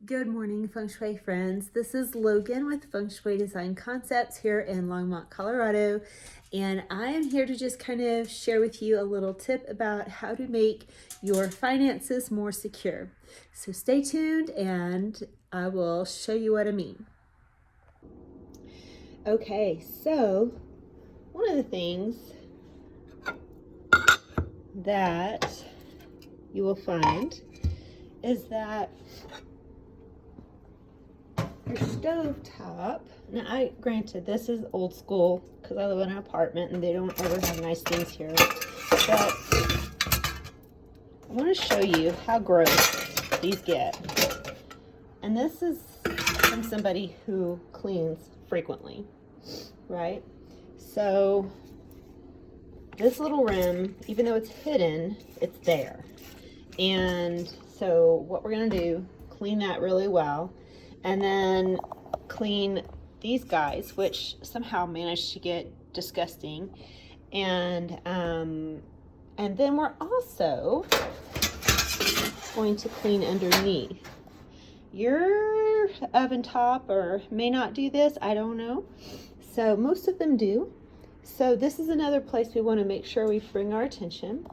Good morning, Feng Shui friends. This is Logan with Feng Shui Design Concepts here in Longmont, Colorado. And I am here to just kind of share with you a little tip about how to make your finances more secure. So stay tuned and I will show you what I mean. Okay, so one of the things that you will find is that your stove top, now granted this is old school because I live in an apartment and they don't ever have nice things here, but I want to show you how gross these get. And this is from somebody who cleans frequently, right? So this little rim, even though it's hidden, it's there. And so what we're going to do, clean that really well. And then clean these guys, which somehow managed to get disgusting. And then we're also going to clean underneath. Your oven top or may not do this, I don't know. So most of them do. So this is another place we want to make sure we bring our attention.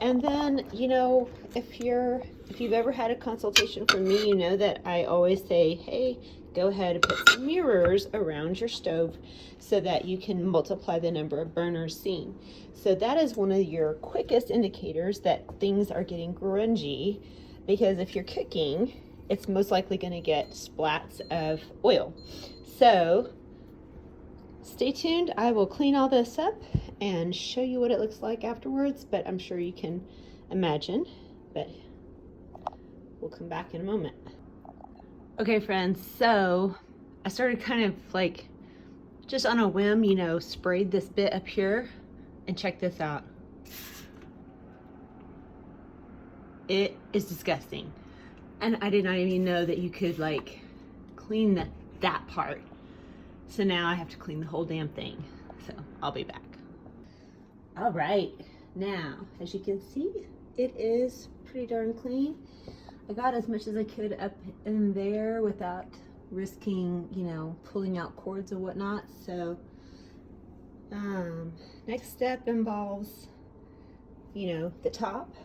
And then, you know, if you've ever had a consultation from me, you know that I always say, hey, go ahead and put some mirrors around your stove so that you can multiply the number of burners seen. So that is one of your quickest indicators that things are getting grungy, because if you're cooking, it's most likely going to get splats of oil. So stay tuned. I will clean all this up and show you what it looks like afterwards, but I'm sure you can imagine, but we'll come back in a moment. Okay, friends, so I started kind of like just on a whim, you know, sprayed this bit up here, and check this out. It is disgusting. And I did not even know that you could like clean that part. So now I have to clean the whole damn thing. So I'll be back. All right, now, as you can see, it is pretty darn clean. I got as much as I could up in there without risking, you know, pulling out cords or whatnot. So next step involves, you know, the top.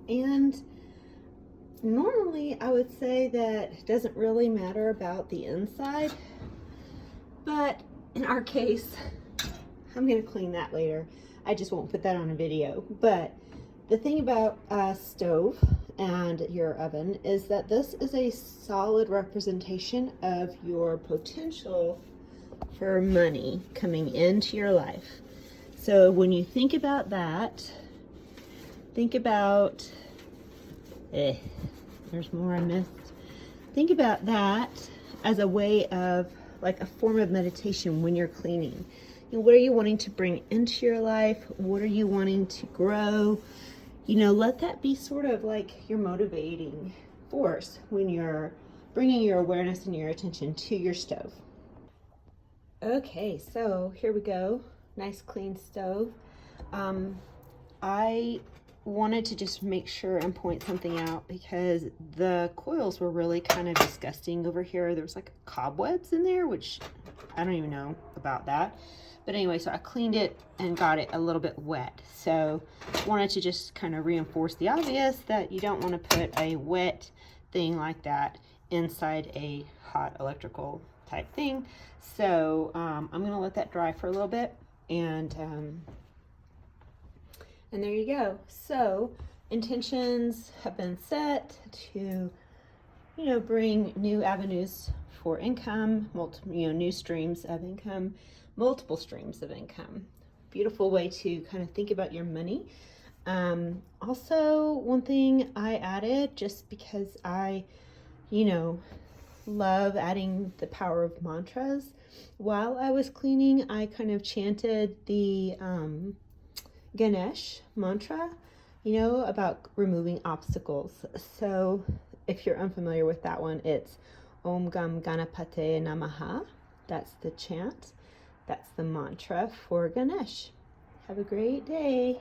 And normally I would say that it doesn't really matter about the inside, but in our case, I'm gonna clean that later. I just won't put that on a video. But the thing about a stove and your oven is that this is a solid representation of your potential for money coming into your life. So when you think about that, think about, there's more I missed. Think about that as a way of, like a form of meditation when you're cleaning. You know, what are you wanting to bring into your life? What are you wanting to grow? You know, let that be sort of like your motivating force when you're bringing your awareness and your attention to your stove. Okay, so here we go. Nice clean stove. I wanted to just make sure and point something out because the coils were really kind of disgusting over here. There was like cobwebs in there, which I don't even know about that. But anyway, so I cleaned it and got it a little bit wet. So wanted to just kind of reinforce the obvious that you don't want to put a wet thing like that inside a hot electrical type thing. So I'm going to let that dry for a little bit, and there you go. So intentions have been set to, you know, bring new avenues for income, new streams of income, multiple streams of income. Beautiful way to kind of think about your money. Also, one thing I added, just because I, you know, love adding the power of mantras. While I was cleaning, I kind of chanted the Ganesh mantra, you know, about removing obstacles. So if you're unfamiliar with that one, it's Om Gam Ganapate Namaha. That's the chant. That's the mantra for Ganesh. Have a great day.